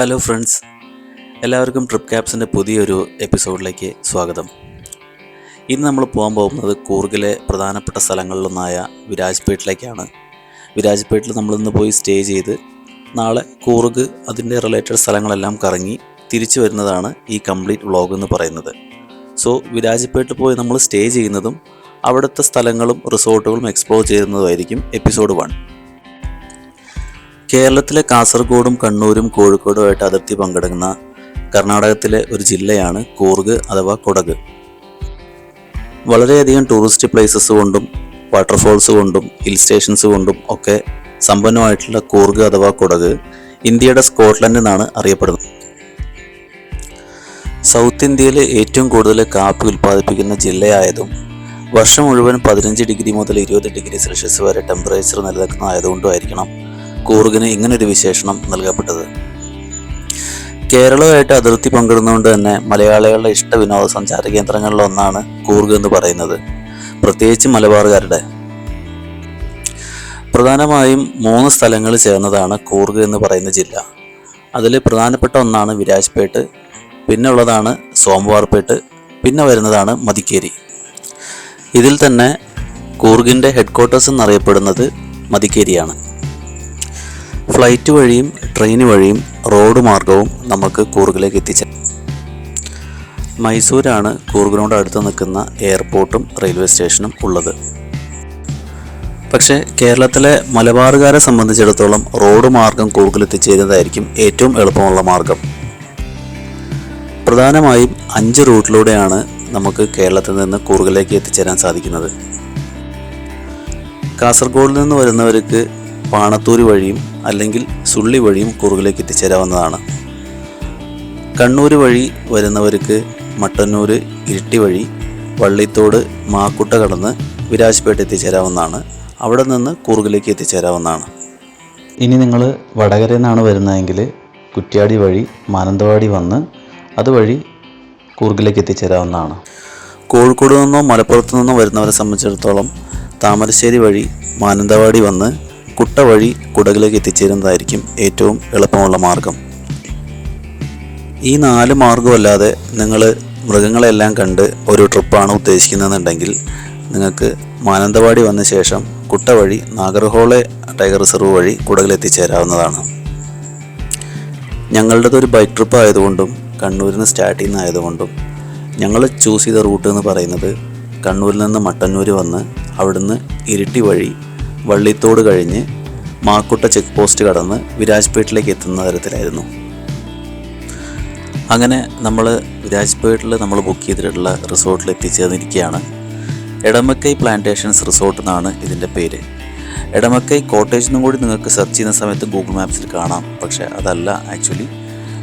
Hello friends, എല്ലാവർക്കും trip ക്യാപ്സിൻ്റെ പുതിയൊരു എപ്പിസോഡിലേക്ക് സ്വാഗതം. ഇന്ന് നമ്മൾ പോകാൻ പോകുന്നത് കൂർഗിലെ പ്രധാനപ്പെട്ട സ്ഥലങ്ങളിലൊന്നായ വിരാജ്പേട്ടിലേക്കാണ്. വിരാജ്പേട്ടിൽ നമ്മളിന്ന് പോയി സ്റ്റേ ചെയ്ത് നാളെ കൂർഗ് അതിൻ്റെ റിലേറ്റഡ് സ്ഥലങ്ങളെല്ലാം കറങ്ങി തിരിച്ചു വരുന്നതാണ് ഈ കംപ്ലീറ്റ് വ്ളോഗ് എന്ന് പറയുന്നത്. സോ വിരാജ്പേട്ടിൽ പോയി നമ്മൾ സ്റ്റേ ചെയ്യുന്നതും അവിടുത്തെ സ്ഥലങ്ങളും റിസോർട്ടുകളും എക്സ്പ്ലോർ ചെയ്യുന്നതുമായിരിക്കും എപ്പിസോഡ് 1. കേരളത്തിലെ കാസർഗോഡും കണ്ണൂരും കോഴിക്കോടുമായിട്ട് അതിർത്തി പങ്കിടുന്ന കർണാടകത്തിലെ ഒരു ജില്ലയാണ് കൂർഗ് അഥവാ കൊടക്. വളരെയധികം ടൂറിസ്റ്റ് പ്ലേസസ് കൊണ്ടും വാട്ടർഫോൾസ് കൊണ്ടും ഹിൽ സ്റ്റേഷൻസ് കൊണ്ടും ഒക്കെ സമ്പന്നമായിട്ടുള്ള കൂർഗ് അഥവാ കൊടക് ഇന്ത്യയുടെ സ്കോട്ട്ലൻഡ് എന്നാണ് അറിയപ്പെടുന്നത്. സൗത്ത് ഇന്ത്യയിൽ ഏറ്റവും കൂടുതൽ കാപ്പി ഉൽപ്പാദിപ്പിക്കുന്ന ജില്ലയായതും വർഷം മുഴുവൻ 15 ഡിഗ്രി മുതൽ 20 ഡിഗ്രി സെൽഷ്യസ് വരെ ടെമ്പറേച്ചർ നിലനിൽക്കുന്നതായതുകൊണ്ടുമായിരിക്കണം കൂർഗിന് ഇങ്ങനൊരു വിശേഷണം നൽകപ്പെട്ടത്. കേരളവുമായിട്ട് അതിർത്തി പങ്കിടുന്നതുകൊണ്ട് തന്നെ മലയാളികളുടെ ഇഷ്ട വിനോദസഞ്ചാര കേന്ദ്രങ്ങളിലൊന്നാണ് കൂർഗ് എന്ന് പറയുന്നത്, പ്രത്യേകിച്ച് മലബാറുകാരുടെ. പ്രധാനമായും 3 സ്ഥലങ്ങൾ ചേർന്നതാണ് കൂർഗ് എന്ന് പറയുന്ന ജില്ല. അതിൽ പ്രധാനപ്പെട്ട ഒന്നാണ് വിരാജ്പേട്ട്, പിന്നെ ഉള്ളതാണ് സോംവാർപേട്ട്, പിന്നെ വരുന്നതാണ് മദിക്കേരി. ഇതിൽ തന്നെ കൂർഗിൻ്റെ ഹെഡ്ക്വാർട്ടേഴ്സ് എന്നറിയപ്പെടുന്നത് മദിക്കേരിയാണ്. ഫ്ലൈറ്റ് വഴിയും ട്രെയിൻ വഴിയും റോഡ് മാർഗവും നമുക്ക് കൂർഗിലേക്ക് എത്തിച്ചേരാം. മൈസൂരാണ് കൂർഗിനോട് അടുത്ത് നിൽക്കുന്ന എയർപോർട്ടും റെയിൽവേ സ്റ്റേഷനും ഉള്ളത്. പക്ഷേ കേരളത്തിലെ മലബാറുകാരെ സംബന്ധിച്ചിടത്തോളം റോഡ് മാർഗം കൂർഗിൽ എത്തിച്ചേരുന്നതായിരിക്കും ഏറ്റവും എളുപ്പമുള്ള മാർഗം. പ്രധാനമായും 5 റൂട്ടിലൂടെയാണ് നമുക്ക് കേരളത്തിൽ നിന്ന് കൂർഗിലേക്ക് എത്തിച്ചേരാൻ സാധിക്കുന്നത്. കാസർഗോഡിൽ നിന്ന് വരുന്നവർക്ക് പാണത്തൂര് വഴിയും അല്ലെങ്കിൽ സുള്ളി വഴിയും കൂർഗിലേക്ക് എത്തിച്ചേരാവുന്നതാണ്. കണ്ണൂർ വഴി വരുന്നവർക്ക് മട്ടന്നൂര്, ഇരിട്ടി വഴി, വള്ളിത്തോട്, മാക്കുട്ട കടന്ന് വിരാജ്പേട്ട് എത്തിച്ചേരാവുന്നതാണ്. അവിടെ നിന്ന് കൂർഗിലേക്ക് എത്തിച്ചേരാവുന്നതാണ്. ഇനി നിങ്ങൾ വടകരയിൽ നിന്നാണ് വരുന്നതെങ്കിൽ കുറ്റ്യാടി വഴി മാനന്തവാടി വന്ന് അതുവഴി കൂർഗിലേക്ക് എത്തിച്ചേരാവുന്നതാണ്. കോഴിക്കോട് നിന്നോ മലപ്പുറത്തു നിന്നോ വരുന്നവരെ സംബന്ധിച്ചിടത്തോളം താമരശ്ശേരി വഴി മാനന്തവാടി വന്ന് കുട്ട വഴി കുടകിലേക്ക് എത്തിച്ചേരുന്നതായിരിക്കും ഏറ്റവും എളുപ്പമുള്ള മാർഗം. ഈ 4 മാർഗമല്ലാതെ നിങ്ങൾ മൃഗങ്ങളെല്ലാം കണ്ട് ഒരു ട്രിപ്പാണ് ഉദ്ദേശിക്കുന്നതെന്നുണ്ടെങ്കിൽ നിങ്ങൾക്ക് മാനന്തവാടി വന്ന ശേഷം കുട്ട വഴി നാഗർഹോളെ ടൈഗർ റിസർവ് വഴി കുടകിലെത്തിച്ചേരാവുന്നതാണ്. ഞങ്ങളുടേതൊരു ബൈക്ക് ട്രിപ്പ് ആയതുകൊണ്ടും കണ്ണൂരിൽ നിന്ന് സ്റ്റാർട്ട് ചെയ്യുന്നതായതുകൊണ്ടും ഞങ്ങൾ ചൂസ് ചെയ്ത റൂട്ട് എന്ന് പറയുന്നത് കണ്ണൂരിൽ നിന്ന് മട്ടന്നൂർ വന്ന് അവിടുന്ന് ഇരിട്ടി വഴി വള്ളിത്തോട് കഴിഞ്ഞ് മാക്കുട്ട ചെക്ക് പോസ്റ്റ് കടന്ന് വിരാജ്പേട്ടിലേക്ക് എത്തുന്ന തരത്തിലായിരുന്നു. അങ്ങനെ നമ്മൾ വിരാജ്പേട്ടിൽ നമ്മൾ ബുക്ക് ചെയ്തിട്ടുള്ള റിസോർട്ടിൽ എത്തിച്ചേർന്നിരിക്കുകയാണ്. എടമക്കൈ പ്ലാന്റേഷൻസ് റിസോർട്ട് എന്നാണ് ഇതിൻ്റെ പേര്. എടമക്കൈ കോട്ടേജ് എന്നും കൂടി നിങ്ങൾക്ക് സെർച്ച് ചെയ്യുന്ന സമയത്ത് ഗൂഗിൾ മാപ്സിൽ കാണാം. പക്ഷേ അതല്ല, ആക്ച്വലി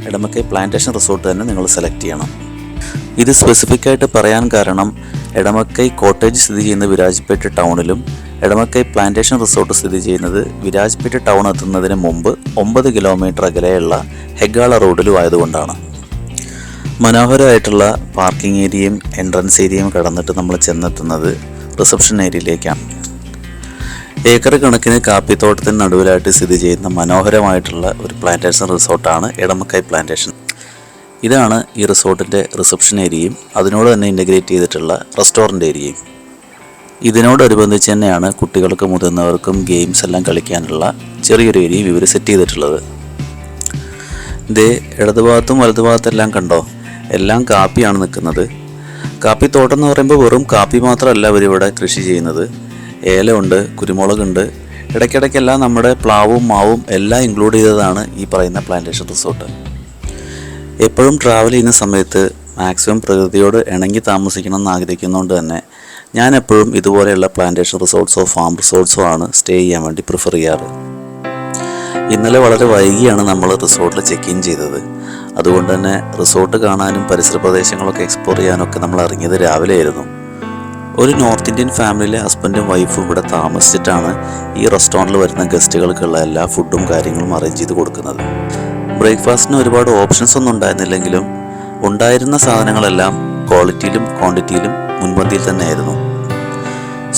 എടമക്കൈ പ്ലാന്റേഷൻ റിസോർട്ട് തന്നെ നിങ്ങൾ സെലക്ട് ചെയ്യണം. ഇത് സ്പെസിഫിക്കായിട്ട് പറയാൻ കാരണം എടമക്കൈ കോട്ടേജ് സ്ഥിതി ചെയ്യുന്ന വിരാജ്പേട്ട് ടൗണിലും എടമക്കൈ പ്ലാന്റേഷൻ റിസോർട്ട് സ്ഥിതി ചെയ്യുന്നത് വിരാജ്പേട്ട് ടൗൺ എത്തുന്നതിന് മുമ്പ് 9 കിലോമീറ്റർ അകലെയുള്ള ഹെഗാള റോഡിലും ആയതുകൊണ്ടാണ്. മനോഹരമായിട്ടുള്ള പാർക്കിംഗ് ഏരിയയും എൻട്രൻസ് ഏരിയയും കടന്നിട്ട് നമ്മൾ ചെന്നെത്തുന്നത് റിസപ്ഷൻ ഏരിയയിലേക്കാണ്. ഏക്കർ കണക്കിന് കാപ്പിത്തോട്ടത്തിന് നടുവിലായിട്ട് സ്ഥിതി ചെയ്യുന്ന മനോഹരമായിട്ടുള്ള ഒരു പ്ലാന്റേഷൻ റിസോർട്ടാണ് എടമക്കൈ പ്ലാന്റേഷൻ. ഇതാണ് ഈ റിസോർട്ടിൻ്റെ റിസപ്ഷൻ ഏരിയയും അതിനോട് തന്നെ ഇൻ്റഗ്രേറ്റ് ചെയ്തിട്ടുള്ള റെസ്റ്റോറൻറ്റ് ഏരിയയും. ഇതിനോടനുബന്ധിച്ച് തന്നെയാണ് കുട്ടികൾക്കും മുതിർന്നവർക്കും ഗെയിംസ് എല്ലാം കളിക്കാനുള്ള ചെറിയൊരു ഏരിയയും ഇവർ സെറ്റ് ചെയ്തിട്ടുള്ളത്. ഇതേ ഇടതുഭാഗത്തും വലതുഭാഗത്തെല്ലാം കണ്ടോ, എല്ലാം കാപ്പിയാണ് നിൽക്കുന്നത്. കാപ്പിത്തോട്ടം എന്ന് പറയുമ്പോൾ വെറും കാപ്പി മാത്രമല്ല ഇവരിവിടെ കൃഷി ചെയ്യുന്നത്. ഏലമുണ്ട്, കുരുമുളകുണ്ട്, ഇടയ്ക്കിടയ്ക്കെല്ലാം നമ്മുടെ പ്ലാവും മാവും എല്ലാം ഇൻക്ലൂഡ് ചെയ്തതാണ് ഈ പറയുന്ന പ്ലാന്റേഷൻ റിസോർട്ട്. എപ്പോഴും ട്രാവൽ ചെയ്യുന്ന സമയത്ത് മാക്സിമം പ്രകൃതിയോട് ഇണങ്ങി താമസിക്കണം എന്ന് ആഗ്രഹിക്കുന്നതുകൊണ്ട് തന്നെ ഞാൻ എപ്പോഴും ഇതുപോലെയുള്ള പ്ലാന്റേഷൻ റിസോർട്ട്സോ ഫാം റിസോർട്ട്സോ ആണ് സ്റ്റേ ചെയ്യാൻ വേണ്ടി പ്രിഫർ ചെയ്യാറ്. ഇന്നലെ വളരെ വൈകിയാണ് നമ്മൾ റിസോർട്ടിൽ ചെക്ക് ഇൻ ചെയ്തത്. അതുകൊണ്ട് തന്നെ റിസോർട്ട് കാണാനും പരിസര പ്രദേശങ്ങളൊക്കെ എക്സ്പ്ലോർ ചെയ്യാനൊക്കെ നമ്മൾ ഇറങ്ങിയത് രാവിലെ ആയിരുന്നു. ഒരു നോർത്ത് ഇന്ത്യൻ ഫാമിലിയിലെ ഹസ്ബൻഡും വൈഫും ഇവിടെ താമസിച്ചിട്ടാണ് ഈ റെസ്റ്റോറൻറ്റിൽ വരുന്ന ഗസ്റ്റുകൾക്കുള്ള എല്ലാ ഫുഡും കാര്യങ്ങളും അറേഞ്ച് ചെയ്ത് കൊടുക്കുന്നത്. ബ്രേക്ക്ഫാസ്റ്റിന് ഒരുപാട് ഓപ്ഷൻസ് ഒന്നും ഉണ്ടായിരുന്നില്ലെങ്കിലും ഉണ്ടായിരുന്ന സാധനങ്ങളെല്ലാം ക്വാളിറ്റിയിലും ക്വാണ്ടിറ്റിയിലും മുൻപന്തിയിൽ തന്നെയായിരുന്നു.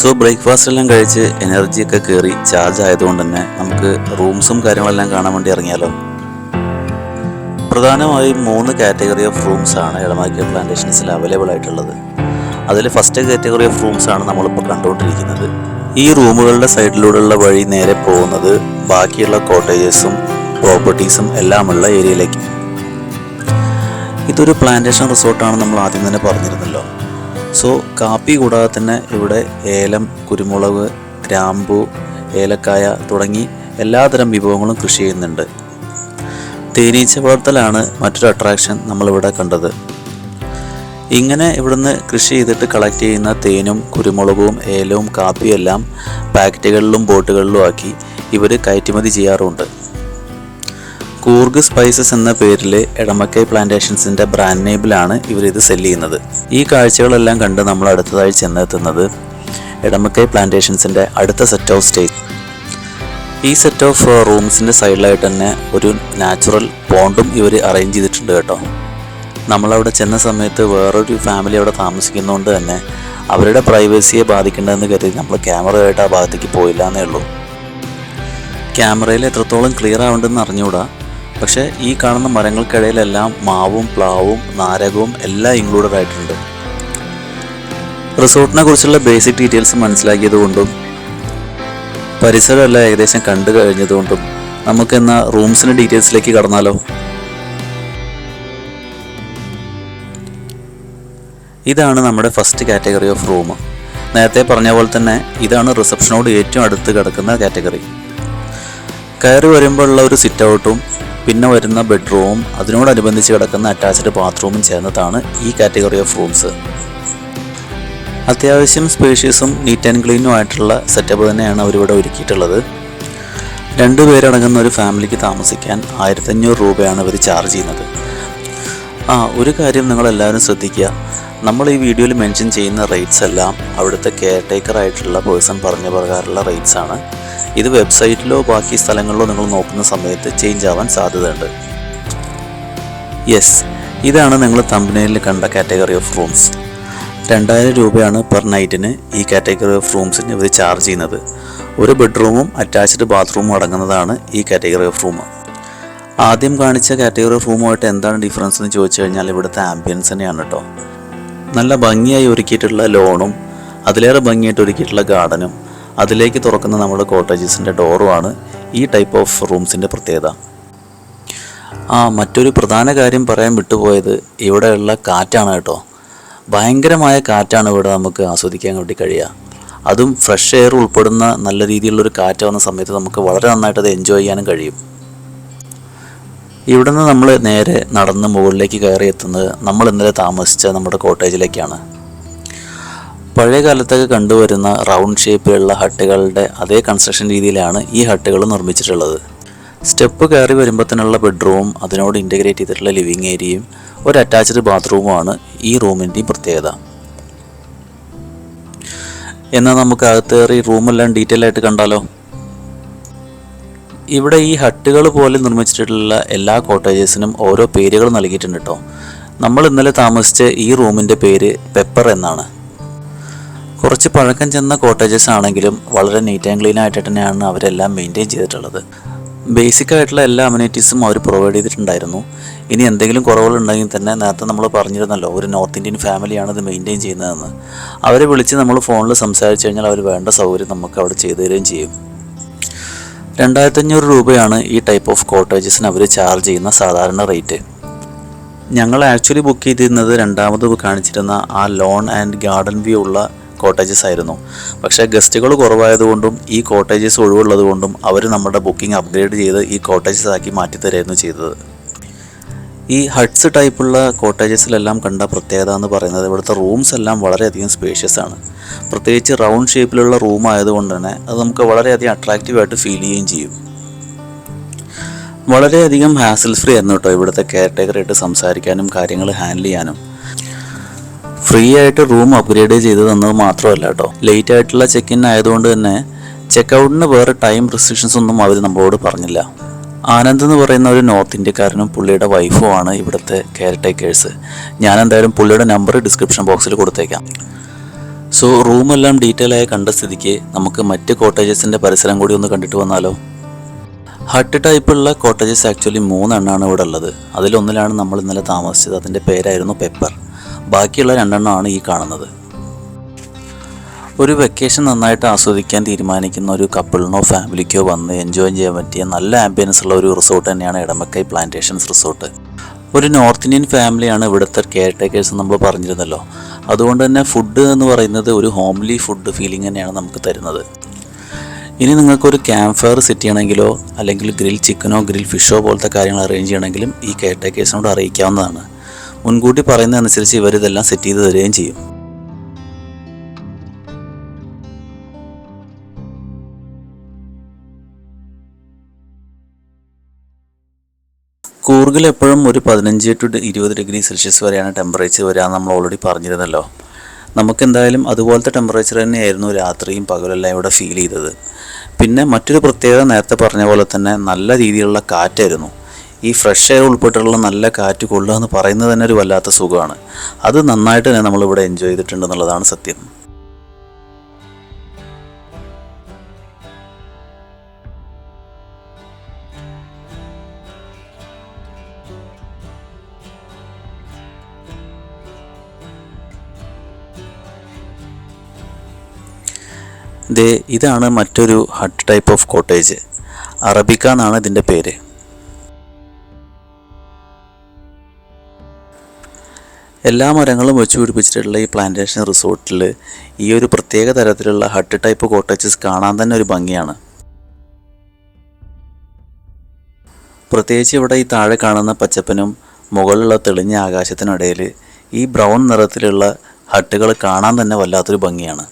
സോ ബ്രേക്ക്ഫാസ്റ്റ് എല്ലാം കഴിച്ച് എനർജിയൊക്കെ കയറി ചാർജ് ആയതുകൊണ്ട് തന്നെ നമുക്ക് റൂംസും കാര്യങ്ങളെല്ലാം കാണാൻ വേണ്ടി ഇറങ്ങിയാലോ. പ്രധാനമായും 3 കാറ്റഗറി ഓഫ് റൂംസ് ആണ് എടമാക്കൽ പ്ലാന്റേഷൻസിൽ അവൈലബിൾ ആയിട്ടുള്ളത്. അതിൽ ഫസ്റ്റ് കാറ്റഗറി ഓഫ് റൂംസ് ആണ് നമ്മളിപ്പോൾ കണ്ടുകൊണ്ടിരിക്കുന്നത്. ഈ റൂമുകളുടെ സൈഡിലൂടെയുള്ള വഴി നേരെ പോകുന്നത് ബാക്കിയുള്ള കോട്ടേജസും പ്രോപ്പർട്ടീസും എല്ലാമുള്ള ഏരിയയിലേക്ക്. ഇതൊരു പ്ലാന്റേഷൻ റിസോർട്ടാണ് നമ്മൾ ആദ്യം തന്നെ പറഞ്ഞിരുന്നല്ലോ. സോ കാപ്പി കൂടാതെ തന്നെ ഇവിടെ ഏലം, കുരുമുളക്, ഗ്രാമ്പു, ഏലക്കായ തുടങ്ങി എല്ലാതരം വിഭവങ്ങളും കൃഷി ചെയ്യുന്നുണ്ട്. തേനീച്ച വളർത്തലാണ് മറ്റൊരു അട്രാക്ഷൻ നമ്മളിവിടെ കണ്ടത്. ഇങ്ങനെ ഇവിടുന്ന് കൃഷി ചെയ്തിട്ട് കളക്ട് ചെയ്യുന്ന തേനും കുരുമുളകും ഏലവും കാപ്പിയും എല്ലാം പാക്കറ്റുകളിലും ബോട്ടുകളിലും ആക്കി ഇവർ കയറ്റുമതി ചെയ്യാറുണ്ട്. കൂർഗ് സ്പൈസസ് എന്ന പേരിൽ എടമക്കൈ പ്ലാന്റേഷൻസിൻ്റെ ബ്രാൻഡ് നെയിമിലാണ് ഇവരിത് സെല്ല് ചെയ്യുന്നത്. ഈ കാഴ്ചകളെല്ലാം കണ്ട് നമ്മൾ അടുത്തതായി ചെന്നെത്തുന്നത് എടമക്കൈ പ്ലാന്റേഷൻസിൻ്റെ അടുത്ത സെറ്റ് ഓഫ് സ്റ്റേ. ഈ സെറ്റ് ഓഫ് റൂംസിൻ്റെ സൈഡിലായിട്ട് തന്നെ ഒരു നാച്ചുറൽ പോണ്ടും ഇവർ അറേഞ്ച് ചെയ്തിട്ടുണ്ട് കേട്ടോ. നമ്മളവിടെ ചെന്ന സമയത്ത് വേറൊരു ഫാമിലി അവിടെ താമസിക്കുന്നതുകൊണ്ട് തന്നെ അവരുടെ പ്രൈവസിയെ ബാധിക്കേണ്ടതെന്ന് കരുതി നമ്മൾ ക്യാമറയായിട്ട് ആ ഭാഗത്തേക്ക് പോയില്ല എന്നേ ഉള്ളൂ. ക്യാമറയിൽ എത്രത്തോളം ക്ലിയർ ആവുണ്ടെന്ന് അറിഞ്ഞുകൂടാ. പക്ഷേ ഈ കാണുന്ന മരങ്ങൾക്കിടയിലെല്ലാം മാവും പ്ലാവും നാരകവും എല്ലാം ഇൻക്ലൂഡഡ് ആയിട്ടുണ്ട്. റിസോർട്ടിനെ കുറിച്ചുള്ള ബേസിക് ഡീറ്റെയിൽസ് മനസ്സിലാക്കിയതുകൊണ്ടും പരിസരമെല്ലാം ഏകദേശം കണ്ടു കഴിഞ്ഞതുകൊണ്ടും നമുക്കെന്നാ റൂംസിൻ്റെ ഡീറ്റെയിൽസിലേക്ക് കടന്നാലോ. ഇതാണ് നമ്മുടെ ഫസ്റ്റ് കാറ്റഗറി ഓഫ് റൂം. നേരത്തെ പറഞ്ഞ പോലെ തന്നെ ഇതാണ് റിസപ്ഷനോട് ഏറ്റവും അടുത്ത് കിടക്കുന്ന കാറ്റഗറി. കയറി വരുമ്പോഴുള്ള ഒരു സിറ്റ് ഔട്ടും പിന്നെ വരുന്ന ബെഡ്റൂമും അതിനോടനുബന്ധിച്ച് കിടക്കുന്ന അറ്റാച്ച്ഡ് ബാത്റൂമും ചേർന്നതാണ് ഈ കാറ്റഗറി ഓഫ് റൂംസ്. അത്യാവശ്യം സ്പേഷ്യസും നീറ്റ് ആൻഡ് ക്ലീനും ആയിട്ടുള്ള സെറ്റപ്പ് തന്നെയാണ് അവരിവിടെ ഒരുക്കിയിട്ടുള്ളത്. 2 പേരടങ്ങുന്ന ഒരു ഫാമിലിക്ക് താമസിക്കാൻ 1500 രൂപയാണ് ഇവർ ചാർജ് ചെയ്യുന്നത്. ഒരു കാര്യം നിങ്ങളെല്ലാവരും ശ്രദ്ധിക്കുക, നമ്മൾ ഈ വീഡിയോയിൽ മെൻഷൻ ചെയ്യുന്ന റേറ്റ്സ് എല്ലാം അവിടുത്തെ കെയർ ടേക്കർ ആയിട്ടുള്ള പേഴ്സൺ പറഞ്ഞ പ്രകാരമുള്ള റേറ്റ്സ് ആണ്. ഇത് വെബ്സൈറ്റിലോ ബാക്കി സ്ഥലങ്ങളിലോ നിങ്ങൾ നോക്കുന്ന സമയത്ത് ചേഞ്ച് ആവാൻ സാധ്യതയുണ്ട്. യെസ്, ഇതാണ് നിങ്ങൾ തമ്പനെയിലിൽ കണ്ട കാറ്റഗറി ഓഫ് റൂംസ്. 2000 രൂപയാണ് പെർ നൈറ്റിന് ഈ കാറ്റഗറി ഓഫ് റൂംസിന് ഇവർ ചാർജ് ചെയ്യുന്നത്. ഒരു ബെഡ്റൂമും അറ്റാച്ച്ഡ് ബാത്റൂമും അടങ്ങുന്നതാണ് ഈ കാറ്റഗറി ഓഫ് റൂം. ആദ്യം കാണിച്ച കാറ്റഗറി ഓഫ് റൂമുമായിട്ട് എന്താണ് ഡിഫറൻസ് എന്ന് ചോദിച്ചു കഴിഞ്ഞാൽ ഇവിടുത്തെ ആംബിയൻസ് തന്നെയാണ് കേട്ടോ. നല്ല ഭംഗിയായി ഒരുക്കിയിട്ടുള്ള ലോണും അതിലേറെ ഭംഗിയായിട്ട് ഒരുക്കിയിട്ടുള്ള ഗാർഡനും അതിലേക്ക് തുറക്കുന്ന നമ്മുടെ കോട്ടേജസിൻ്റെ ഡോറുമാണ് ഈ ടൈപ്പ് ഓഫ് റൂംസിൻ്റെ പ്രത്യേകത. മറ്റൊരു പ്രധാന കാര്യം പറയാൻ വിട്ടുപോയത് ഇവിടെയുള്ള കാറ്റാണ് കേട്ടോ. ഭയങ്കരമായ കാറ്റാണ് ഇവിടെ നമുക്ക് ആസ്വദിക്കാൻ വേണ്ടി കഴിയുക. അതും ഫ്രഷ് എയർ ഉൾപ്പെടുന്ന നല്ല രീതിയിലുള്ളൊരു കാറ്റ് വന്ന സമയത്ത് നമുക്ക് വളരെ നന്നായിട്ട് അത് എൻജോയ് ചെയ്യാനും കഴിയും. ഇവിടെ നിന്ന് നമ്മൾ നേരെ നടന്ന് മുകളിലേക്ക് കയറി എത്തുന്നത് നമ്മൾ ഇന്നലെ താമസിച്ച നമ്മുടെ കോട്ടേജിലേക്കാണ്. പഴയ കാലത്തൊക്കെ കണ്ടുവരുന്ന റൗണ്ട് ഷേപ്പിലുള്ള ഹട്ടുകളുടെ അതേ കൺസ്ട്രക്ഷൻ രീതിയിലാണ് ഈ ഹട്ടുകൾ നിർമ്മിച്ചിട്ടുള്ളത്. സ്റ്റെപ്പ് കയറി വരുമ്പോഴത്തേനുള്ള ബെഡ്റൂമും അതിനോട് ഇൻ്റഗ്രേറ്റ് ചെയ്തിട്ടുള്ള ലിവിങ് ഏരിയയും ഒരു അറ്റാച്ച്ഡ് ബാത്റൂമുമാണ് ഈ റൂമിൻ്റെയും പ്രത്യേകത. എന്നാൽ നമുക്ക് അകത്ത് കയറി റൂമെല്ലാം ഡീറ്റെയിൽ ആയിട്ട് കണ്ടാലോ. ഇവിടെ ഈ ഹട്ടുകൾ പോലെ നിർമ്മിച്ചിട്ടുള്ള എല്ലാ കോട്ടേജസിനും ഓരോ പേരുകൾ നൽകിയിട്ടുണ്ട് കേട്ടോ. നമ്മൾ ഇന്നലെ താമസിച്ച ഈ റൂമിൻ്റെ പേര് പെപ്പർ എന്നാണ്. കുറച്ച് പഴക്കം ചെന്ന കോട്ടേജസ് ആണെങ്കിലും വളരെ നീറ്റ് ആൻഡ് ക്ലീൻ ആയിട്ട് തന്നെയാണ് അവരെല്ലാം മെയിൻറ്റെയിൻ ചെയ്തിട്ടുള്ളത്. ബേസിക് ആയിട്ടുള്ള എല്ലാ അമ്യൂണിറ്റീസും അവർ പ്രൊവൈഡ് ചെയ്തിട്ടുണ്ടായിരുന്നു. ഇനി എന്തെങ്കിലും കുറവുകളുണ്ടെങ്കിൽ തന്നെ നേരത്തെ നമ്മൾ പറഞ്ഞിരുന്നല്ലോ, ഒരു നോർത്ത് ഇന്ത്യൻ ഫാമിലിയാണ് ഇത് മെയിൻറ്റെയിൻ ചെയ്യുന്നതെന്ന്. അവരെ വിളിച്ച് നമ്മൾ ഫോണിൽ സംസാരിച്ച് കഴിഞ്ഞാൽ അവർ വേണ്ട സൗകര്യം നമുക്ക് അവിടെ ചെയ്തു തരികയും ചെയ്യും. 2500 രൂപയാണ് ഈ ടൈപ്പ് ഓഫ് കോട്ടേജസിന് അവർ ചാർജ് ചെയ്യുന്ന സാധാരണ റേറ്റ്. ഞങ്ങൾ ആക്ച്വലി ബുക്ക് ചെയ്തിരുന്നത് രണ്ടാമത് കാണിച്ചിരുന്ന ആ ലോൺ ആൻഡ് ഗാർഡൻ വ്യൂ ഉള്ള കോട്ടേജസ് ആയിരുന്നു. പക്ഷേ ഗസ്റ്റുകൾ കുറവായതുകൊണ്ടും ഈ കോട്ടേജസ് ഒഴിവുള്ളതുകൊണ്ടും അവർ നമ്മുടെ ബുക്കിംഗ് അപ്ഗ്രേഡ് ചെയ്ത് ഈ കോട്ടേജസ് ആക്കി മാറ്റിത്തരായിരുന്നു ചെയ്തത്. ഈ ഹട്ട്സ് ടൈപ്പുള്ള കോട്ടേജസിലെല്ലാം കണ്ട പ്രത്യേകത എന്ന് പറയുന്നത് ഇവിടുത്തെ റൂംസ് എല്ലാം വളരെയധികം സ്പേഷ്യസ് ആണ്. പ്രത്യേകിച്ച് റൗണ്ട് ഷേപ്പിലുള്ള റൂം ആയതുകൊണ്ട് തന്നെ അത് നമുക്ക് വളരെയധികം അട്രാക്റ്റീവായിട്ട് ഫീൽ ചെയ്യുകയും ചെയ്യും. വളരെയധികം ഹാസിൽ ഫ്രീ ആയിരുന്നു കേട്ടോ ഇവിടുത്തെ കെയർ ടേക്കറായിട്ട് സംസാരിക്കാനും കാര്യങ്ങൾ ഹാൻഡിൽ ചെയ്യാനും. ഫ്രീ ആയിട്ട് റൂം അപ്ഗ്രേഡ് ചെയ്ത് തന്നത് മാത്രമല്ല കേട്ടോ, ലേറ്റ് ആയിട്ടുള്ള ചെക്ക് ഇൻ ആയതുകൊണ്ട് തന്നെ ചെക്ക് ഔട്ടിന് വേറെ ടൈം റെസ്ട്രിക്ഷൻസ് ഒന്നും അവർ നമ്മളോട് പറഞ്ഞില്ല. ആനന്ദ് എന്ന് പറയുന്ന ഒരു നോർത്ത് ഇന്ത്യക്കാരനും പുള്ളിയുടെ വൈഫുമാണ് ഇവിടുത്തെ കെയർ ടേക്കേഴ്സ്. ഞാൻ എന്തായാലും പുള്ളിയുടെ നമ്പർ ഡിസ്ക്രിപ്ഷൻ ബോക്സിൽ കൊടുത്തേക്കാം. സോ റൂമെല്ലാം ഡീറ്റെയിൽ ആയി കണ്ട സ്ഥിതിക്ക് നമുക്ക് മറ്റ് കോട്ടേജസിൻ്റെ പരിസരം കൂടി ഒന്ന് കണ്ടിട്ട് വന്നാലോ. ഹട്ട് ടൈപ്പുള്ള കോട്ടേജസ് ആക്ച്വലി 3 എണ്ണമാണ് ഇവിടെ ഉള്ളത്. അതിലൊന്നിലാണ് നമ്മൾ ഇന്നലെ താമസിച്ചത്. അതിൻ്റെ പേരായിരുന്നു പെപ്പർ. ബാക്കിയുള്ള 2 എണ്ണമാണ് ഈ കാണുന്നത്. ഒരു വെക്കേഷൻ നന്നായിട്ട് ആസ്വദിക്കാൻ തീരുമാനിക്കുന്ന ഒരു കപ്പിളിനോ ഫാമിലിക്കോ വന്ന് എൻജോയ് ചെയ്യാൻ പറ്റിയ നല്ല ആംബിയൻസ് ഉള്ള ഒരു റിസോർട്ട് തന്നെയാണ് എടമക്കൈ പ്ലാന്റേഷൻസ് റിസോർട്ട്. ഒരു നോർത്ത് ഇന്ത്യൻ ഫാമിലിയാണ് ഇവിടുത്തെ കെയർ ടേക്കേഴ്സ് നമ്മൾ പറഞ്ഞിരുന്നല്ലോ. അതുകൊണ്ട് തന്നെ ഫുഡ് എന്ന് പറയുന്നത് ഒരു ഹോംലി ഫുഡ് ഫീലിംഗ് തന്നെയാണ് നമുക്ക് തരുന്നത്. ഇനി നിങ്ങൾക്കൊരു ക്യാമ്പ് ഫയർ സെറ്റ് ചെയ്യണമെങ്കിലോ അല്ലെങ്കിൽ ഗ്രിൽ ചിക്കനോ ഗ്രിൽ ഫിഷോ പോലത്തെ കാര്യങ്ങൾ അറേഞ്ച് ചെയ്യണമെങ്കിലും ഈ കെയർ ടേക്കേഴ്സിനോട് അറിയിക്കാവുന്നതാണ്. മുൻകൂട്ടി പറയുന്നതനുസരിച്ച് ഇവരിതെല്ലാം സെറ്റ് ചെയ്ത് തരികയും ചെയ്യും. കൂർഗിൽ എപ്പോഴും ഒരു 15 to 20 ഡിഗ്രി സെൽഷ്യസ് വരെയാണ് ടെമ്പറേച്ചർ വരിക. നമ്മൾ ഓൾറെഡി പറഞ്ഞിരുന്നല്ലോ. നമുക്കെന്തായാലും അതുപോലത്തെ ടെമ്പറേച്ചർ തന്നെയായിരുന്നു രാത്രിയും പകലെല്ലാം ഇവിടെ ഫീൽ ചെയ്തത്. പിന്നെ മറ്റൊരു പ്രത്യേകത നേരത്തെ പറഞ്ഞ പോലെ തന്നെ നല്ല രീതിയിലുള്ള കാറ്റായിരുന്നു. ഈ ഫ്രഷ് എയർ ഉൾപ്പെട്ടുള്ള നല്ല കാറ്റ് കൊള്ളുക എന്ന് പറയുന്നത് തന്നെ ഒരു വല്ലാത്ത സുഖമാണ്. അത് നന്നായിട്ട് തന്നെ നമ്മളിവിടെ എൻജോയ് ചെയ്തിട്ടുണ്ടെന്നുള്ളതാണ് സത്യം. ഇതാണ് മറ്റൊരു hut type of cottage. Arabica എന്നാണ് ഇതിൻ്റെ പേര്. എല്ലാ മരങ്ങളും വെച്ച് പിടിപ്പിച്ചിട്ടുള്ള ഈ പ്ലാന്റേഷൻ റിസോർട്ടിൽ ഈ ഒരു പ്രത്യേക തരത്തിലുള്ള ഹട്ട് ടൈപ്പ് കോട്ടേജസ് കാണാൻ തന്നെ ഒരു ഭംഗിയാണ്. പ്രത്യേകിച്ച് ഇവിടെ ഈ താഴെ കാണുന്ന പച്ചപ്പനും മുകളിലുള്ള തെളിഞ്ഞ ആകാശത്തിനിടയിൽ ഈ ബ്രൗൺ നിറത്തിലുള്ള ഹട്ടുകൾ കാണാൻ തന്നെ വല്ലാത്തൊരു ഭംഗിയാണ്.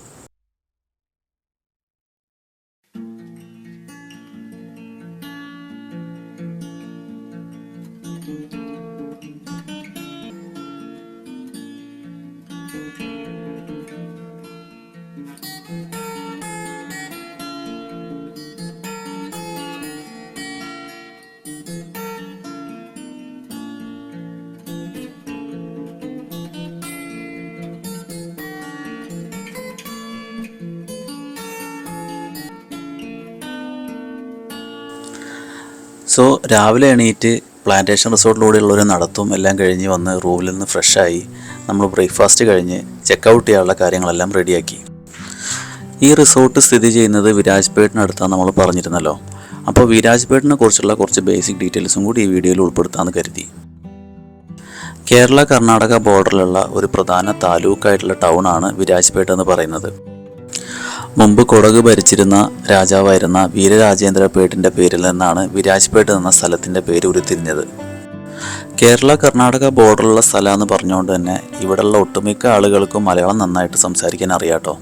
സോ രാവിലെ എണീറ്റ് പ്ലാന്റേഷൻ റിസോർട്ടിലൂടെയുള്ളൊരു നടത്തും എല്ലാം കഴിഞ്ഞ് വന്ന് റൂമിൽ നിന്ന് ഫ്രഷായി നമ്മൾ ബ്രേക്ക്ഫാസ്റ്റ് കഴിഞ്ഞ് ചെക്കൗട്ട് ചെയ്യാനുള്ള കാര്യങ്ങളെല്ലാം റെഡിയാക്കി. ഈ റിസോർട്ട് സ്ഥിതി ചെയ്യുന്നത് വിരാജ്പേട്ടിനടുത്താണ് നമ്മൾ പറഞ്ഞിരുന്നല്ലോ. അപ്പോൾ വിരാജ്പേട്ടിനെ കുറിച്ചുള്ള കുറച്ച് ബേസിക് ഡീറ്റെയിൽസും കൂടി ഈ വീഡിയോയിൽ ഉൾപ്പെടുത്താമെന്ന് കരുതി. കേരള കർണാടക ബോർഡറിലുള്ള ഒരു പ്രധാന താലൂക്കായിട്ടുള്ള ടൗണാണ് വിരാജ്പേട്ട് എന്ന് പറയുന്നത്. മുമ്പ് കൊടക് ഭരിച്ചിരുന്ന രാജാവായിരുന്ന വീരരാജേന്ദ്ര പേട്ടിൻ്റെ പേരിൽ നിന്നാണ് വിരാജ്പേട്ട് എന്ന സ്ഥലത്തിൻ്റെ പേര് ഉരുത്തിരിഞ്ഞത്. കേരള കർണാടക ബോർഡറുള്ള സ്ഥലം എന്ന് പറഞ്ഞുകൊണ്ട് തന്നെ ഇവിടെയുള്ള ഒട്ടുമിക്ക ആളുകൾക്കും മലയാളം നന്നായിട്ട് സംസാരിക്കാൻ അറിയാട്ടോ.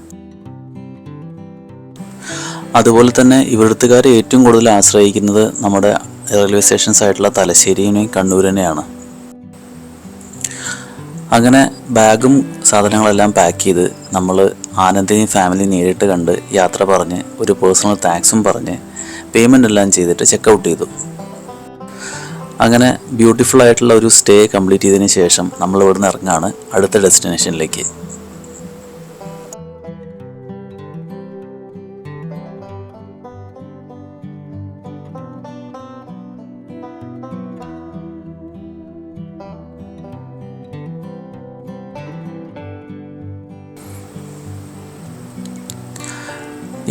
അതുപോലെ തന്നെ ഇവിടുത്തുകാർ ഏറ്റവും കൂടുതൽ ആശ്രയിക്കുന്നത് നമ്മുടെ റെയിൽവേ സ്റ്റേഷൻസ് ആയിട്ടുള്ള തലശ്ശേരിനെയും കണ്ണൂരിനെയാണ്. അങ്ങനെ ബാഗും സാധനങ്ങളെല്ലാം പാക്ക് ചെയ്ത് നമ്മൾ ആനന്ദിനെയും ഫാമിലി നേരിട്ട് കണ്ട് യാത്ര പറഞ്ഞ് ഒരു പേഴ്സണൽ താങ്ക്സും പറഞ്ഞ് പേയ്മെൻ്റ് എല്ലാം ചെയ്തിട്ട് ചെക്കൗട്ട് ചെയ്തു. അങ്ങനെ ബ്യൂട്ടിഫുൾ ആയിട്ടുള്ള ഒരു സ്റ്റേ കംപ്ലീറ്റ് ചെയ്തതിന് ശേഷം നമ്മൾ ഇവിടുന്ന് ഇറങ്ങാണ് അടുത്ത ഡെസ്റ്റിനേഷനിലേക്ക്.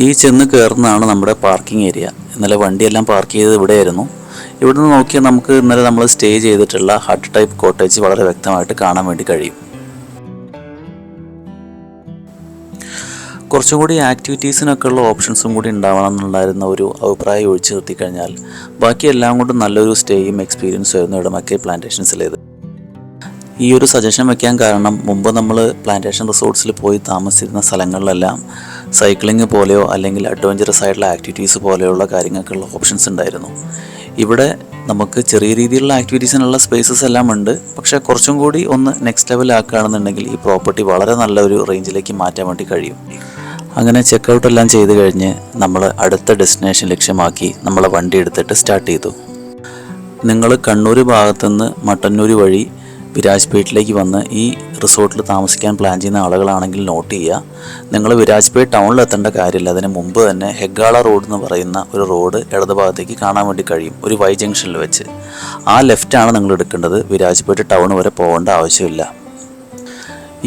ഈ ചെന്ന് കയറുന്നതാണ് നമ്മുടെ പാർക്കിംഗ് ഏരിയ. ഇന്നലെ വണ്ടിയെല്ലാം പാർക്ക് ചെയ്തത് ഇവിടെയായിരുന്നു. ഇവിടുന്ന് നോക്കിയാൽ നമുക്ക് ഇന്നലെ നമ്മൾ സ്റ്റേ ചെയ്തിട്ടുള്ള ഹട്ട് ടൈപ്പ് കോട്ടേജ് വളരെ വ്യക്തമായിട്ട് കാണാൻ വേണ്ടി കഴിയും. കുറച്ചും കൂടി ആക്ടിവിറ്റീസിനൊക്കെ ഉള്ള ഓപ്ഷൻസും കൂടി ഉണ്ടാവണം എന്നുണ്ടായിരുന്ന ഒരു അഭിപ്രായം ഒഴിച്ചു നിർത്തിക്കഴിഞ്ഞാൽ ബാക്കി എല്ലാം കൊണ്ടും നല്ലൊരു സ്റ്റേയും എക്സ്പീരിയൻസും ആയിരുന്നു എടമക്കൈ പ്ലാന്റേഷൻസിലേത്. ഈ ഒരു സജഷൻ വയ്ക്കാൻ കാരണം മുമ്പ് നമ്മൾ പ്ലാന്റേഷൻ റിസോർട്ട്സിൽ പോയി താമസിച്ചിരുന്ന സ്ഥലങ്ങളിലെല്ലാം സൈക്ലിംഗ് പോലെയോ അല്ലെങ്കിൽ അഡ്വഞ്ചറസ് ആയിട്ടുള്ള ആക്ടിവിറ്റീസ് പോലെയുള്ള കാര്യങ്ങൾക്കുള്ള ഓപ്ഷൻസ് ഉണ്ടായിരുന്നു. ഇവിടെ നമുക്ക് ചെറിയ രീതിയിലുള്ള ആക്ടിവിറ്റീസിനുള്ള സ്പേസസ് എല്ലാം ഉണ്ട്. പക്ഷേ കുറച്ചും കൂടി ഒന്ന് നെക്സ്റ്റ് ലെവൽ ആക്കുകയാണെന്നുണ്ടെങ്കിൽ ഈ പ്രോപ്പർട്ടി വളരെ നല്ലൊരു റേഞ്ചിലേക്ക് മാറ്റാൻ വേണ്ടി കഴിയും. അങ്ങനെ ചെക്കൗട്ട് എല്ലാം ചെയ്ത് കഴിഞ്ഞ് നമ്മൾ അടുത്ത ഡെസ്റ്റിനേഷൻ ലക്ഷ്യമാക്കി നമ്മളെ വണ്ടി എടുത്തിട്ട് സ്റ്റാർട്ട് ചെയ്തു. നിങ്ങൾ കണ്ണൂർ ഭാഗത്തുനിന്ന് മട്ടന്നൂർ വഴി വിരാജ്പേട്ടിലേക്ക് വന്ന് ഈ റിസോർട്ടിൽ താമസിക്കാൻ പ്ലാൻ ചെയ്യുന്ന ആളുകളാണെങ്കിൽ നോട്ട് ചെയ്യുക. നിങ്ങൾ വിരാജ്പേട്ട് ടൗണിൽ എത്തേണ്ട കാര്യമില്ല. അതിന് മുമ്പ് തന്നെ ഹെഗ്ഗാള റോഡ് എന്ന് പറയുന്ന ഒരു റോഡ് ഇടതുഭാഗത്തേക്ക് കാണാൻ വേണ്ടി കഴിയും, ഒരു വൈ ജംഗ്ഷനിൽ വെച്ച്. ആ ലെഫ്റ്റാണ് നിങ്ങൾ എടുക്കേണ്ടത്. വിരാജ്പേട്ട് ടൗൺ വരെ പോകേണ്ട ആവശ്യമില്ല.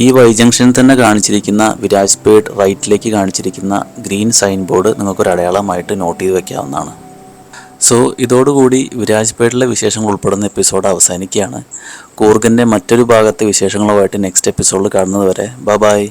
ഈ വൈ ജംഗ്ഷനിൽ തന്നെ കാണിച്ചിരിക്കുന്ന വിരാജ്പേട്ട് റൈറ്റിലേക്ക് കാണിച്ചിരിക്കുന്ന ഗ്രീൻ സൈൻ ബോർഡ് നിങ്ങൾക്കൊരു അടയാളമായിട്ട് നോട്ട് ചെയ്ത് വെക്കാവുന്നതാണ്. സോ ഇതോടുകൂടി വിരാജ്പേട്ടിലെ വിശേഷങ്ങൾ ഉൾപ്പെടുന്ന എപ്പിസോഡ് അവസാനിക്കുകയാണ്. കൂർഗിൻ്റെ മറ്റൊരു ഭാഗത്തെ വിശേഷങ്ങളുമായിട്ട് നെക്സ്റ്റ് എപ്പിസോഡിൽ കാണുന്നത് വരെ ബൈ.